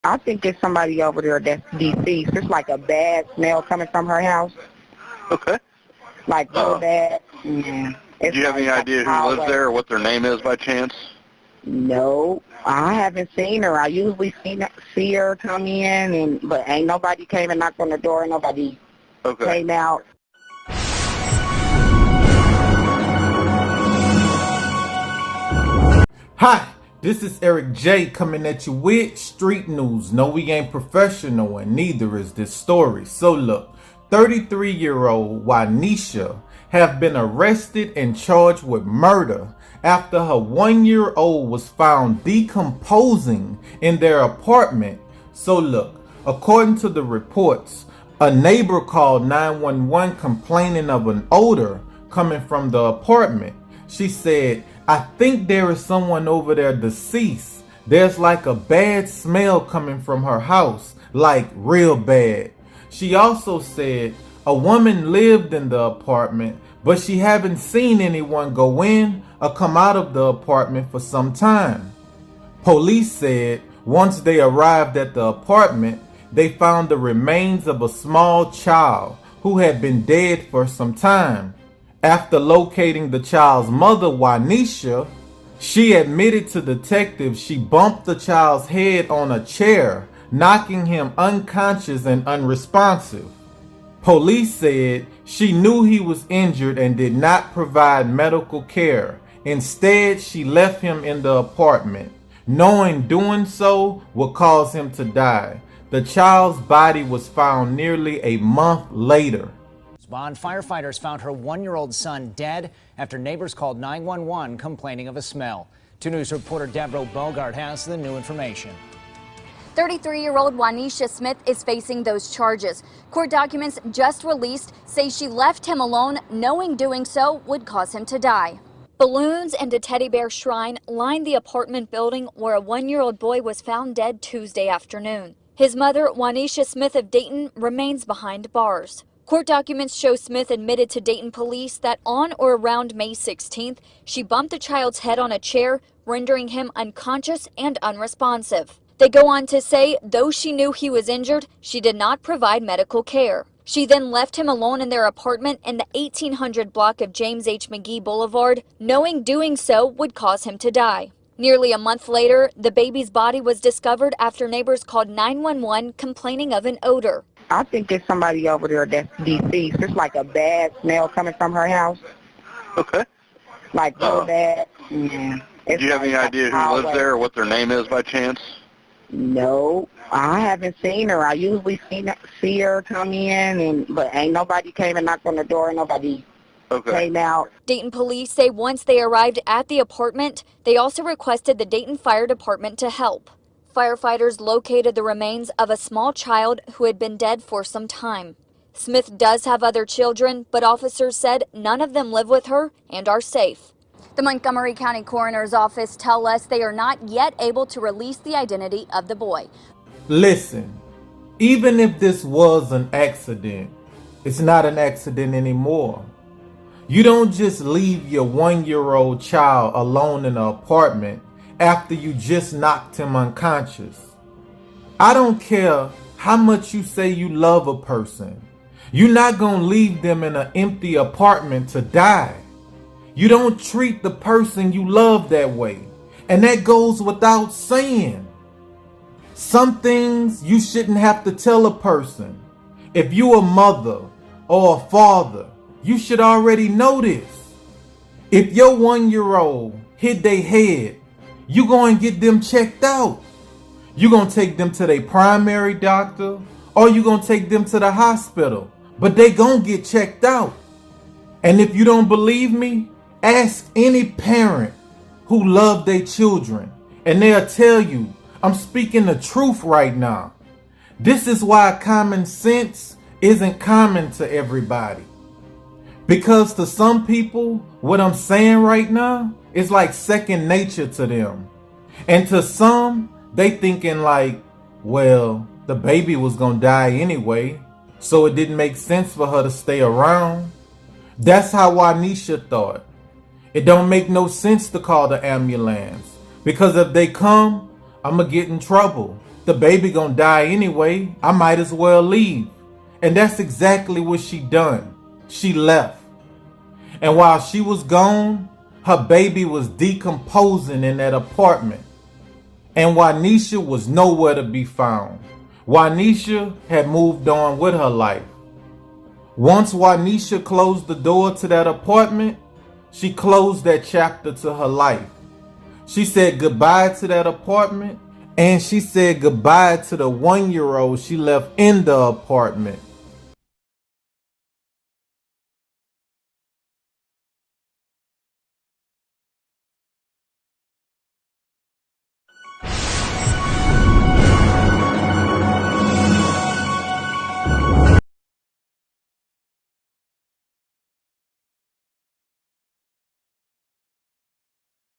I think it's somebody over there that's deceased. It's like a bad smell coming from her house, Okay. like real bad. Yeah. Do It's you have any like idea a who lives hallway. there or what their name is by chance? No, I haven't seen her. I usually see her come in, but ain't nobody came and knocked on the door. Nobody Okay. came out. Hi, this is Eric J coming at you with street news. No, we ain't professional and neither is this story. So look, 33-year-old Wanisha have been arrested and charged with murder after her 1-year-old was found decomposing in their apartment. So look, according to the reports, a neighbor called 911 complaining of an odor coming from the apartment. She said, "I think there is someone over there deceased. There's like a bad smell coming from her house, like real bad." She also said a woman lived in the apartment, but she haven't seen anyone go in or come out of the apartment for some time. Police said once they arrived at the apartment, they found the remains of a small child who had been dead for some time. After locating the child's mother, Wanisha, she admitted to detectives she bumped the child's head on a chair, knocking him unconscious and unresponsive. Police said she knew he was injured and did not provide medical care. Instead, she left him in the apartment, knowing doing so would cause him to die. The child's body was found nearly a month later. Bond firefighters found her 1-year-old son dead after neighbors called 911 complaining of a smell. 2 News reporter Deborah Bogart has the new information. 33-year-old Wanisha Smith is facing those charges. Court documents just released say she left him alone, knowing doing so would cause him to die. Balloons and a teddy bear shrine line the apartment building where a 1-year-old boy was found dead Tuesday afternoon. His mother, Wanisha Smith of Dayton, remains behind bars. Court documents show Smith admitted to Dayton police that on or around May 16th, she bumped the child's head on a chair, rendering him unconscious and unresponsive. They go on to say, though she knew he was injured, she did not provide medical care. She then left him alone in their apartment in the 1800 block of James H. McGee Boulevard, knowing doing so would cause him to die. Nearly a month later, the baby's body was discovered after neighbors called 911 complaining of an odor. I think it's somebody over there that's deceased. It's like a bad smell coming from her house, Okay. like real bad. Yeah. Do you have any idea who lives there or what their name is by chance? No, I haven't seen her. I usually see her come in, but ain't nobody came and knocked on the door. Nobody came out. Dayton police say once they arrived at the apartment, they also requested the Dayton Fire Department to help. Firefighters located the remains of a small child who had been dead for some time. Smith does have other children, but officers said none of them live with her and are safe. The Montgomery County Coroner's Office tell us they are not yet able to release the identity of the boy. Listen, even if this was an accident, it's not an accident anymore. You don't just leave your 1-year-old child alone in an apartment after you just knocked him unconscious. I don't care how much you say you love a person. You're not gonna leave them in an empty apartment to die. You don't treat the person you love that way. And that goes without saying. Some things you shouldn't have to tell a person. If you're a mother or a father, you should already know this. If your 1-year-old hit their head, you going to get them checked out. You going to take them to their primary doctor or you going to take them to the hospital. But they going to get checked out. And if you don't believe me, ask any parent who love their children and they'll tell you I'm speaking the truth right now. This is why common sense isn't common to everybody. Because to some people, what I'm saying right now is like second nature to them. And to some, they thinking like, well, the baby was gonna die anyway, so it didn't make sense for her to stay around. That's how Wanisha thought. It don't make no sense to call the ambulance, because if they come, I'ma get in trouble. The baby gonna die anyway. I might as well leave. And that's exactly what she done. She left. And while she was gone, her baby was decomposing in that apartment. And Juanisha was nowhere to be found. Juanisha had moved on with her life. Once Juanisha closed the door to that apartment, she closed that chapter to her life. She said goodbye to that apartment, and she said goodbye to the 1-year-old she left in the apartment.